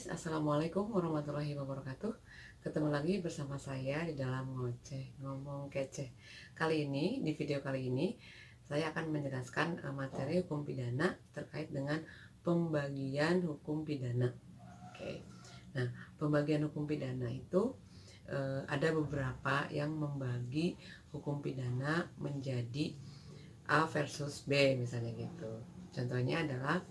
guys, Assalamualaikum warahmatullahi wabarakatuh. Ketemu lagi bersama saya di dalam ngoceh, ngomong keceh. Di video kali ini, saya akan menjelaskan materi hukum pidana terkait dengan pembagian hukum pidana. Oke. Nah, pembagian hukum pidana itu ada beberapa yang membagi hukum pidana menjadi A versus B misalnya gitu. Contohnya adalah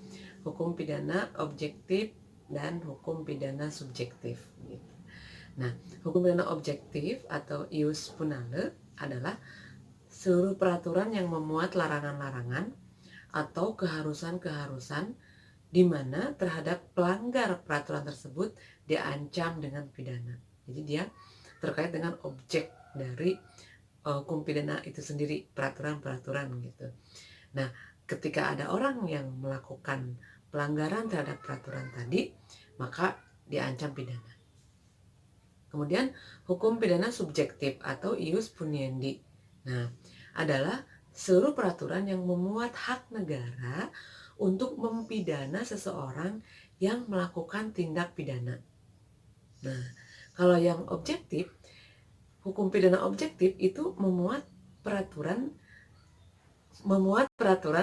hukum pidana objektif dan hukum pidana subjektif gitu. Nah, hukum pidana objektif atau ius punale adalah seluruh peraturan yang memuat larangan-larangan atau keharusan-keharusan di mana terhadap pelanggar peraturan tersebut diancam dengan pidana. Jadi dia terkait dengan objek dari hukum pidana itu sendiri, peraturan-peraturan gitu. Nah, ketika ada orang yang melakukan pelanggaran terhadap peraturan tadi, maka diancam pidana. Kemudian hukum pidana subjektif atau ius puniendi. Nah, adalah seluruh peraturan yang memuat hak negara untuk mempidana seseorang yang melakukan tindak pidana. Nah, kalau yang objektif, hukum pidana objektif itu memuat peraturan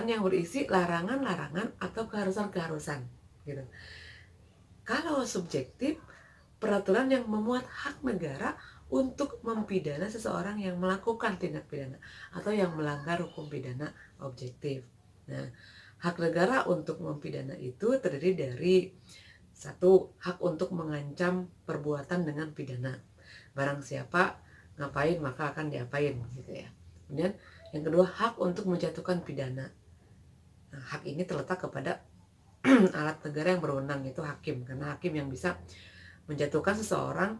yang berisi larangan-larangan atau keharusan-keharusan gitu. Kalau subjektif, peraturan yang memuat hak negara untuk mempidana seseorang yang melakukan tindak pidana atau yang melanggar hukum pidana objektif. Nah, hak negara untuk mempidana itu terdiri dari satu, hak untuk mengancam perbuatan dengan pidana. Barang siapa ngapain maka akan diapain gitu ya. Kemudian yang kedua, hak untuk menjatuhkan pidana. Nah, hak ini terletak kepada alat negara yang berwenang, yaitu hakim, karena hakim yang bisa menjatuhkan seseorang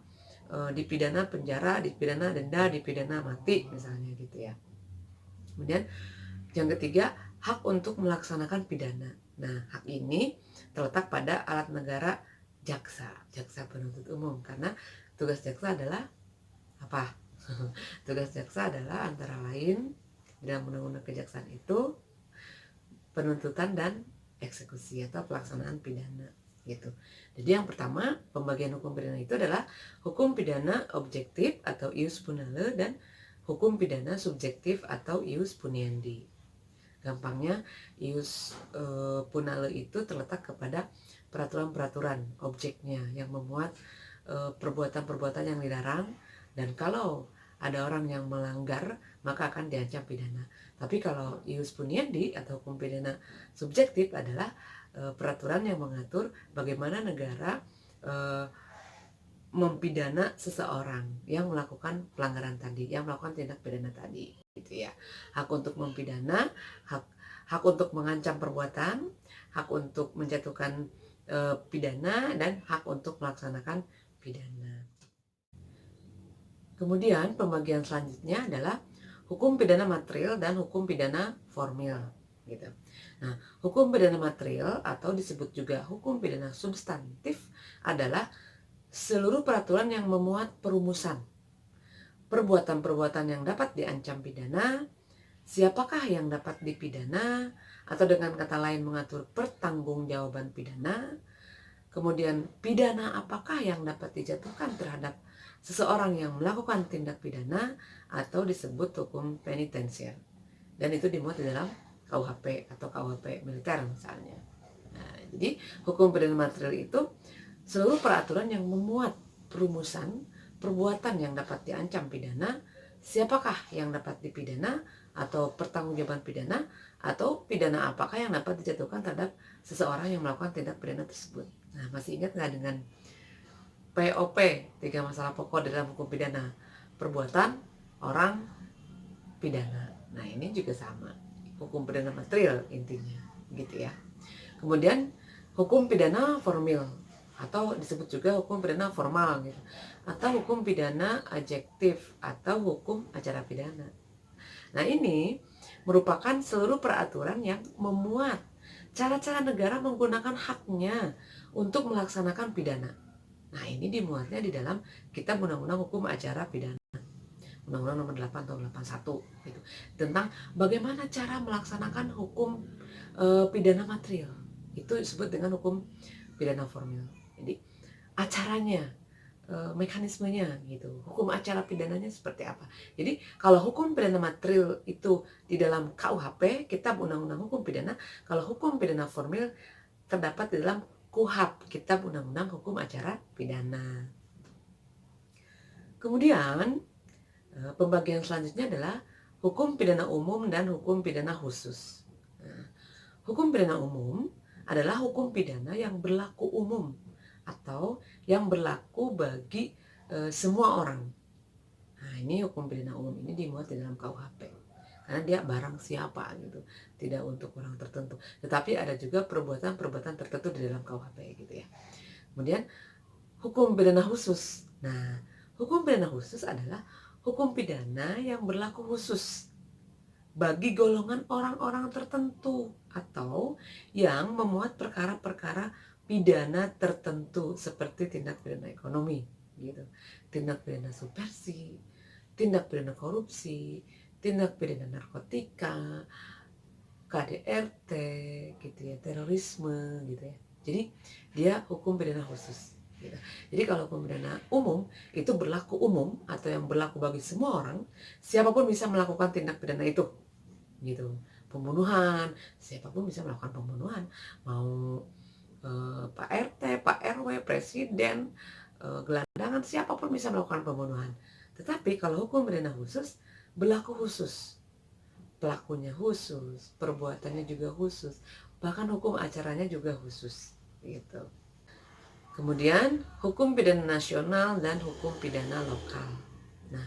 dipidana penjara, dipidana denda, dipidana mati misalnya gitu ya. Kemudian yang ketiga, hak untuk melaksanakan pidana. Nah, hak ini terletak pada alat negara jaksa penuntut umum, karena tugas jaksa adalah apa? Tugas jaksa adalah antara lain dalam undang-undang kejaksaan itu penuntutan dan eksekusi atau pelaksanaan pidana gitu. Jadi yang pertama, pembagian hukum pidana itu adalah hukum pidana objektif atau ius punale dan hukum pidana subjektif atau ius puniendi. Gampangnya, ius punale itu terletak kepada peraturan-peraturan objeknya yang memuat perbuatan-perbuatan yang dilarang, dan kalau ada orang yang melanggar maka akan diancam pidana. Tapi kalau ius puniendi atau hukum pidana subjektif adalah peraturan yang mengatur bagaimana negara mempidana seseorang yang melakukan pelanggaran tadi, yang melakukan tindak pidana tadi, gitu ya. Hak untuk mempidana, hak untuk mengancam perbuatan, hak untuk menjatuhkan pidana, dan hak untuk melaksanakan pidana. Kemudian pembagian selanjutnya adalah hukum pidana material dan hukum pidana formil gitu. Nah, hukum pidana material atau disebut juga hukum pidana substantif adalah seluruh peraturan yang memuat perumusan perbuatan-perbuatan yang dapat diancam pidana, siapakah yang dapat dipidana, atau dengan kata lain mengatur pertanggungjawaban pidana. Kemudian pidana apakah yang dapat dijatuhkan terhadap seseorang yang melakukan tindak pidana atau disebut hukum penitensier. Dan itu dimuat di dalam KUHP atau KUHP militer misalnya. Nah, jadi hukum pidana material itu seluruh peraturan yang memuat perumusan perbuatan yang dapat diancam pidana, siapakah yang dapat dipidana atau pertanggungjawaban pidana, atau pidana apakah yang dapat dijatuhkan terhadap seseorang yang melakukan tindak pidana tersebut. Nah, masih ingat nggak dengan POP, 3 masalah pokok dalam hukum pidana? Perbuatan, orang, pidana. Nah, ini juga sama, hukum pidana material intinya, gitu ya. Kemudian hukum pidana formil atau disebut juga hukum pidana formal gitu, atau hukum pidana adjektif atau hukum acara pidana. Nah, ini merupakan seluruh peraturan yang memuat cara-cara negara menggunakan haknya untuk melaksanakan pidana. Nah, ini dimuatnya di dalam Kitab Undang-Undang Hukum Acara Pidana, Undang-Undang Nomor 8 Tahun 81 gitu, tentang bagaimana cara melaksanakan hukum pidana material. Itu disebut dengan hukum pidana formil. Jadi acaranya, mekanismenya gitu. Hukum acara pidananya seperti apa. Jadi kalau hukum pidana material itu di dalam KUHP, Kitab Undang-Undang Hukum Pidana, kalau hukum pidana formil terdapat di dalam KUHAP, Kitab Undang-Undang Hukum Acara Pidana. Kemudian pembagian selanjutnya adalah hukum pidana umum dan hukum pidana khusus. Nah, hukum pidana umum adalah hukum pidana yang berlaku umum atau yang berlaku bagi semua orang. Nah, ini hukum pidana umum ini dimuat di dalam KUHP karena dia barang siapa gitu, tidak untuk orang tertentu. Tetapi ada juga perbuatan-perbuatan tertentu di dalam KUHP gitu ya. Kemudian hukum pidana khusus. Nah, hukum pidana khusus adalah hukum pidana yang berlaku khusus bagi golongan orang-orang tertentu atau yang memuat perkara-perkara pidana tertentu seperti tindak pidana ekonomi gitu, tindak pidana subversi, tindak pidana korupsi, tindak pidana narkotika, KDRT gitu ya, terorisme gitu ya. Jadi dia hukum pidana khusus gitu. Jadi kalau hukum pidana umum itu berlaku umum atau yang berlaku bagi semua orang, siapapun bisa melakukan tindak pidana itu gitu. Pembunuhan, siapapun bisa melakukan pembunuhan, mau Pak RT, Pak RW, presiden, gelandangan, siapapun bisa melakukan pembunuhan. Tetapi kalau hukum pidana khusus berlaku khusus, pelakunya khusus, perbuatannya juga khusus, bahkan hukum acaranya juga khusus gitu. Kemudian hukum pidana nasional dan hukum pidana lokal. Nah,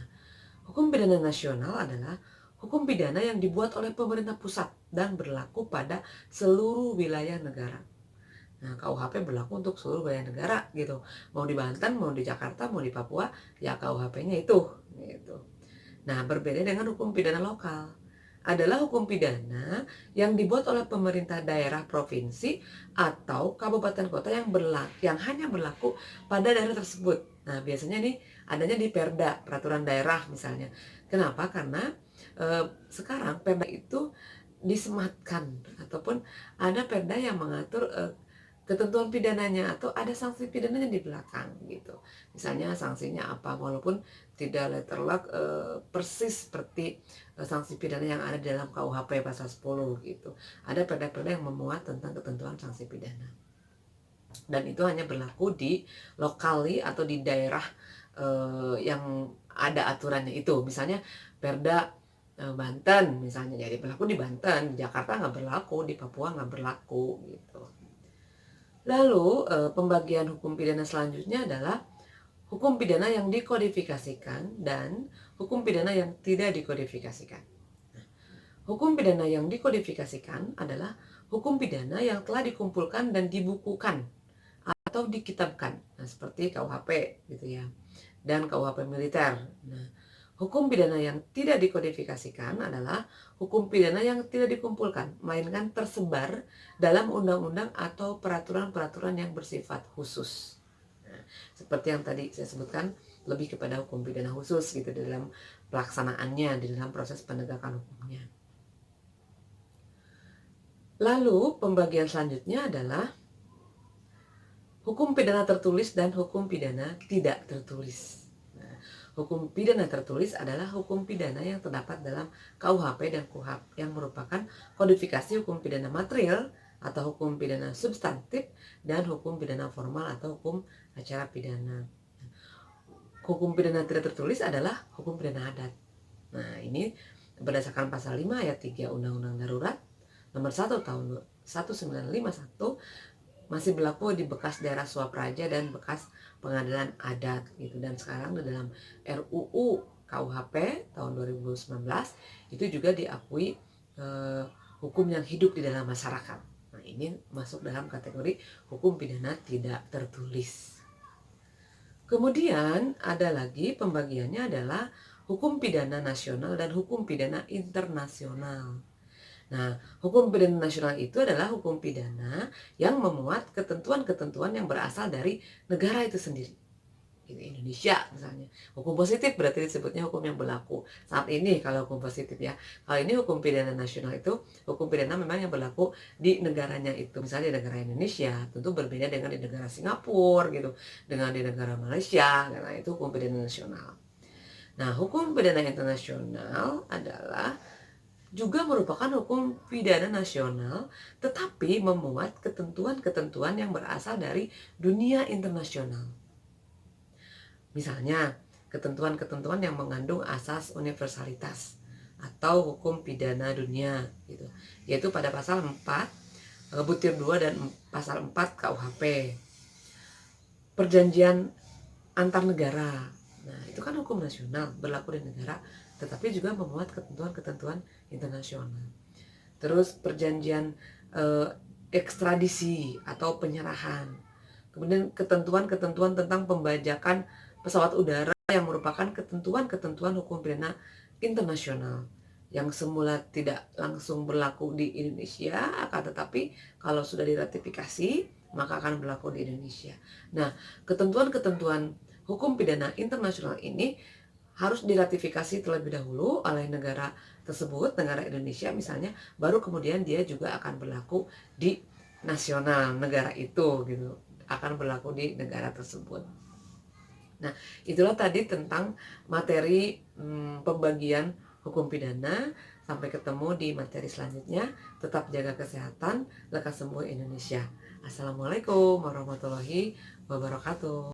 hukum pidana nasional adalah hukum pidana yang dibuat oleh pemerintah pusat dan berlaku pada seluruh wilayah negara. Nah, KUHP berlaku untuk seluruh wilayah negara gitu. Mau di Banten, mau di Jakarta, mau di Papua, ya KUHP-nya itu gitu. Nah, berbeda dengan hukum pidana lokal. Adalah hukum pidana yang dibuat oleh pemerintah daerah provinsi atau kabupaten kota yang hanya berlaku pada daerah tersebut. Nah, biasanya nih adanya di Perda, peraturan daerah misalnya. Kenapa? Karena sekarang Perda itu disematkan ataupun ada Perda yang mengatur ketentuan pidananya atau ada sanksi pidananya di belakang gitu. Misalnya sanksinya apa, walaupun tidak letter luck persis seperti sanksi pidana yang ada di dalam KUHP pasal 10 gitu. Ada perda-perda yang memuat tentang ketentuan sanksi pidana. Dan itu hanya berlaku di lokali atau di daerah yang ada aturannya itu. Misalnya Perda Banten misalnya, jadi berlaku di Banten, di Jakarta nggak berlaku, di Papua nggak berlaku gitu. Lalu pembagian hukum pidana selanjutnya adalah hukum pidana yang dikodifikasikan dan hukum pidana yang tidak dikodifikasikan. Nah, hukum pidana yang dikodifikasikan adalah hukum pidana yang telah dikumpulkan dan dibukukan atau dikitabkan. Nah, seperti KUHP gitu ya. Dan KUHP militer. Nah, hukum pidana yang tidak dikodifikasikan adalah hukum pidana yang tidak dikumpulkan, melainkan tersebar dalam undang-undang atau peraturan-peraturan yang bersifat khusus. Nah, seperti yang tadi saya sebutkan, lebih kepada hukum pidana khusus gitu di dalam pelaksanaannya, di dalam proses penegakan hukumnya. Lalu pembagian selanjutnya adalah hukum pidana tertulis dan hukum pidana tidak tertulis. Hukum pidana tertulis adalah hukum pidana yang terdapat dalam KUHP dan KUHAP yang merupakan kodifikasi hukum pidana material atau hukum pidana substantif dan hukum pidana formal atau hukum acara pidana. Hukum pidana tidak tertulis adalah hukum pidana adat. Nah, ini berdasarkan pasal 5 ayat 3 Undang-Undang Darurat nomor 1 tahun 1951 masih berlaku di bekas daerah Swapraja dan bekas pengadilan adat gitu. Dan sekarang di dalam RUU KUHP tahun 2019 itu juga diakui hukum yang hidup di dalam masyarakat. Nah, ini masuk dalam kategori hukum pidana tidak tertulis. Kemudian ada lagi pembagiannya adalah hukum pidana nasional dan hukum pidana internasional. Nah, hukum pidana nasional itu adalah hukum pidana yang memuat ketentuan-ketentuan yang berasal dari negara itu sendiri. gitu, Indonesia misalnya. Hukum positif berarti disebutnya hukum yang berlaku saat ini kalau hukum positif ya. Kalau ini hukum pidana nasional itu hukum pidana memang yang berlaku di negaranya itu. Misalnya di negara Indonesia tentu berbeda dengan di negara Singapura gitu, dengan di negara Malaysia, karena itu hukum pidana nasional. Nah, hukum pidana internasional adalah juga merupakan hukum pidana nasional, tetapi memuat ketentuan-ketentuan yang berasal dari dunia internasional. Misalnya, ketentuan-ketentuan yang mengandung asas universalitas atau hukum pidana dunia gitu. Yaitu pada pasal 4 butir 2 dan pasal 4 KUHP. Perjanjian antar negara. Nah, itu kan hukum nasional berlaku di negara, tetapi juga memuat ketentuan-ketentuan internasional. Terus perjanjian ekstradisi atau penyerahan. Kemudian ketentuan-ketentuan tentang pembajakan pesawat udara yang merupakan ketentuan-ketentuan hukum pidana internasional yang semula tidak langsung berlaku di Indonesia, akan tetapi kalau sudah diratifikasi maka akan berlaku di Indonesia. Nah, ketentuan-ketentuan hukum pidana internasional ini harus diratifikasi terlebih dahulu oleh negara tersebut, negara Indonesia misalnya, baru kemudian dia juga akan berlaku di nasional negara itu gitu, akan berlaku di negara tersebut. Nah, itulah tadi tentang materi pembagian hukum pidana. Sampai ketemu di materi selanjutnya. Tetap jaga kesehatan, lekas sembuh Indonesia. Assalamualaikum warahmatullahi wabarakatuh.